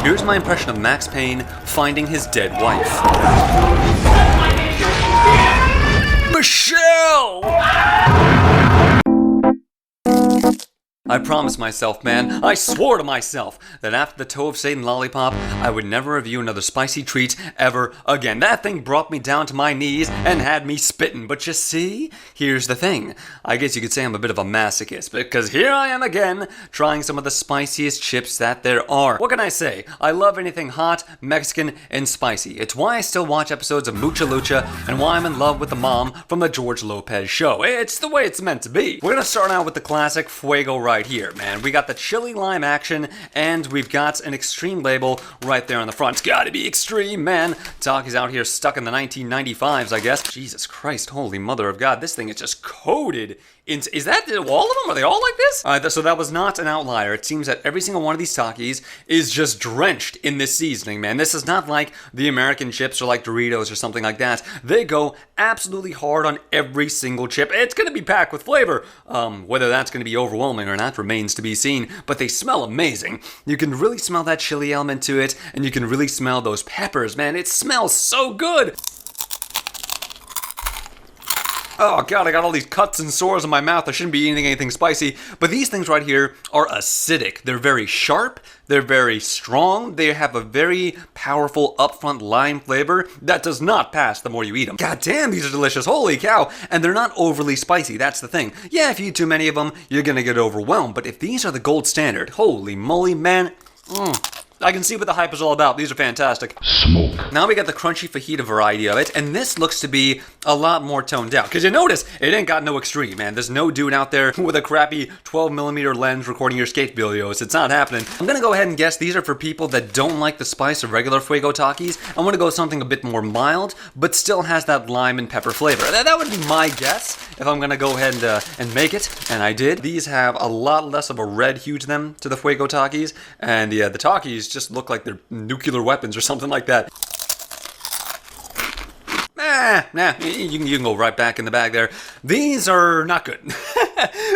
Here's my impression of Max Payne finding his dead wife. Michelle! I promised myself, man, I swore to myself, that after the Toe of Satan lollipop, I would never review another spicy treat ever again. That thing brought me down to my knees and had me spitting. But you see, here's the thing. I guess you could say I'm a bit of a masochist, because here I am again, trying some of the spiciest chips that there are. What can I say? I love anything hot, Mexican, and spicy. It's why I still watch episodes of Mucha Lucha, and why I'm in love with the mom from the George Lopez show. It's the way it's meant to be. We're gonna start out with the classic Fuego right here, man. We got the chili lime action, and we've got an extreme label right there on the front. It's gotta be extreme, man. Takis out here stuck in the 1995s, I guess. Jesus Christ, holy mother of God, this thing is just coated into... Is that all of them? Are they all like this? So that was not an outlier. It seems that every single one of these Takis is just drenched in this seasoning, man. This is not like the American chips or like Doritos or something like that. They go absolutely hard on every single chip. It's gonna be packed with flavor. Whether that's gonna be overwhelming or not remains to be seen, but they smell amazing. You can really smell that chili element to it, and you can really smell those peppers, man. It smells so good. Oh God, I got all these cuts and sores in my mouth. I shouldn't be eating anything spicy, but these things right here are acidic. They're very sharp, they're very strong, they have a very powerful upfront lime flavor that does not pass the more you eat them. God damn, these are delicious, holy cow, and they're not overly spicy, that's the thing. Yeah, if you eat too many of them, you're gonna get overwhelmed, but if these are the gold standard, holy moly, man, I can see what the hype is all about. These are fantastic. Smoke. Now we got the crunchy fajita variety of it, and this looks to be a lot more toned down. Because you notice, it ain't got no extreme, man. There's no dude out there with a crappy 12mm lens recording your skate videos. It's not happening. I'm gonna go ahead and guess these are for people that don't like the spice of regular Fuego Takis. I'm gonna go something a bit more mild, but still has that lime and pepper flavor. That would be my guess if I'm gonna go ahead and make it, and I did. These have a lot less of a red hue to them, to the Fuego Takis, and the Takis just look like they're nuclear weapons or something like that. You can go right back in the bag there. These are not good.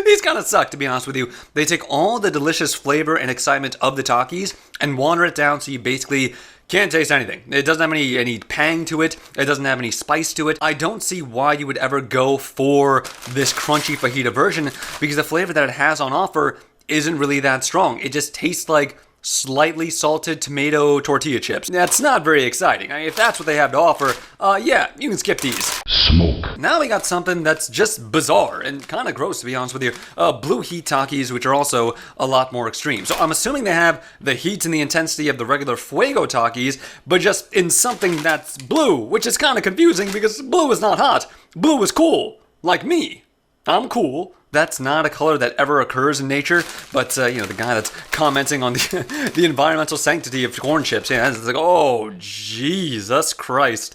These kind of suck, to be honest with you. They take all the delicious flavor and excitement of the Takis and water it down so you basically can't taste anything. It doesn't have any pang to it. It doesn't have any spice to it. I don't see why you would ever go for this crunchy fajita version, because the flavor that it has on offer isn't really that strong. It just tastes like slightly salted tomato tortilla chips. That's not very exciting. I mean, if that's what they have to offer, yeah, you can skip these. Smoke. Now we got something that's just bizarre and kind of gross, to be honest with you. Blue heat Takis, which are also a lot more extreme. So I'm assuming they have the heat and the intensity of the regular Fuego Takis, but just in something that's blue, which is kind of confusing because blue is not hot. Blue is cool. Like me. I'm cool. That's not a color that ever occurs in nature, but, you know, the guy that's commenting on the environmental sanctity of corn chips, yeah, it's like, oh, Jesus Christ.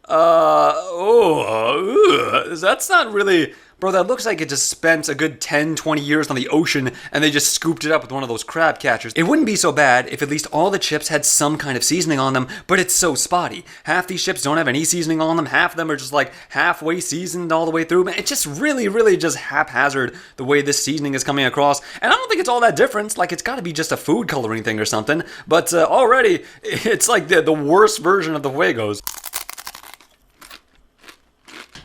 That's not really... Bro, that looks like it just spent a good 10, 20 years on the ocean and they just scooped it up with one of those crab catchers. It wouldn't be so bad if at least all the chips had some kind of seasoning on them, but it's so spotty. Half these chips don't have any seasoning on them, half of them are just like halfway seasoned all the way through. It's just really just haphazard the way this seasoning is coming across, and I don't think it's all that different. Like, it's gotta be just a food coloring thing or something, but already, it's like the worst version of the Fuegos.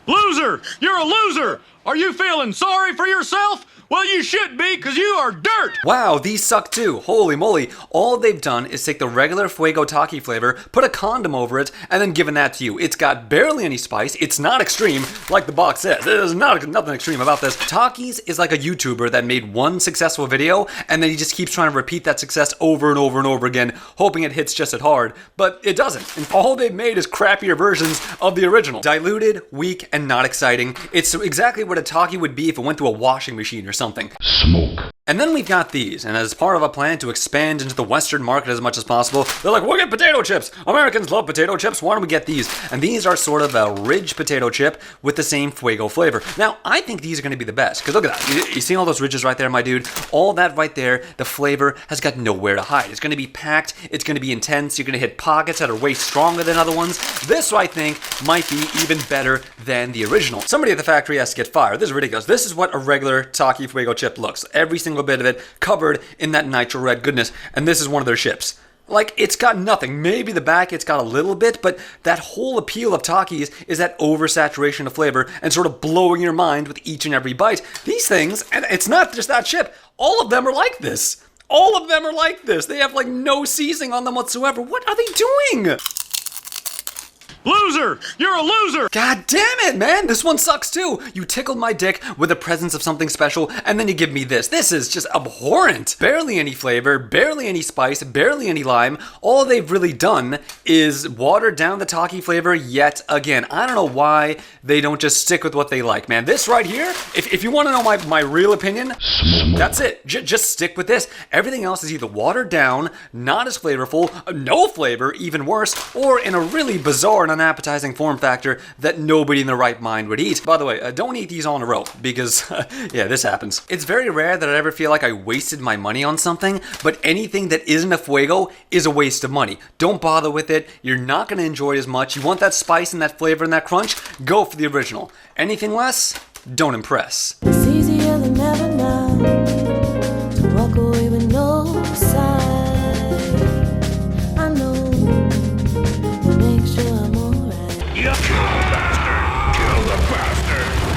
Loser! You're a loser! Are you feeling sorry for yourself? Well, you should be, because you are dirt! Wow, these suck too. Holy moly. All they've done is take the regular Fuego Taki flavor, put a condom over it, and then given that to you. It's got barely any spice. It's not extreme, like the box says. There's nothing extreme about this. Takis is like a YouTuber that made one successful video, and then he just keeps trying to repeat that success over and over and over again, hoping it hits just as hard. But it doesn't. And all they've made is crappier versions of the original. Diluted, weak, and not exciting. It's exactly what a Taki would be if it went through a washing machine or something. Smoke. And then we've got these, and as part of a plan to expand into the Western market as much as possible, they're like, we'll get potato chips! Americans love potato chips, why don't we get these? And these are sort of a ridge potato chip with the same Fuego flavor. Now, I think these are going to be the best, because look at that. You see all those ridges right there, my dude? All that right there, the flavor has got nowhere to hide. It's going to be packed, it's going to be intense, you're going to hit pockets that are way stronger than other ones. This, I think, might be even better than the original. Somebody at the factory has to get fired. This is ridiculous. This is what a regular Taki Fuego chip looks. Every single bit of it covered in that nitro red goodness, and this is one of their chips. Like, it's got nothing. Maybe the back, it's got a little bit, but that whole appeal of Takis is that oversaturation of flavor and sort of blowing your mind with each and every bite. These things, and it's not just that chip, all of them are like this. All of them are like this. They have like no seasoning on them whatsoever. What are they doing? Loser! You're a loser! God damn it, man! This one sucks too! You tickled my dick with the presence of something special, and then you give me this. This is just abhorrent! Barely any flavor, barely any spice, barely any lime. All they've really done is watered down the Taki flavor yet again. I don't know why they don't just stick with what they like, man. This right here, if you want to know my real opinion, that's it. Just stick with this. Everything else is either watered down, not as flavorful, no flavor, even worse, or in a really bizarre and unappetizing form factor that nobody in their right mind would eat. By the way, don't eat these all in a row, because, yeah, this happens. It's very rare that I ever feel like I wasted my money on something, but anything that isn't a Fuego is a waste of money. Don't bother with it. You're not going to enjoy it as much. You want that spice and that flavor and that crunch? Go for the original. Anything less? Don't impress. It's easier than ever now to walk away with no sign. I know, make sure I'm alright. Kill the bastard! Kill the bastard!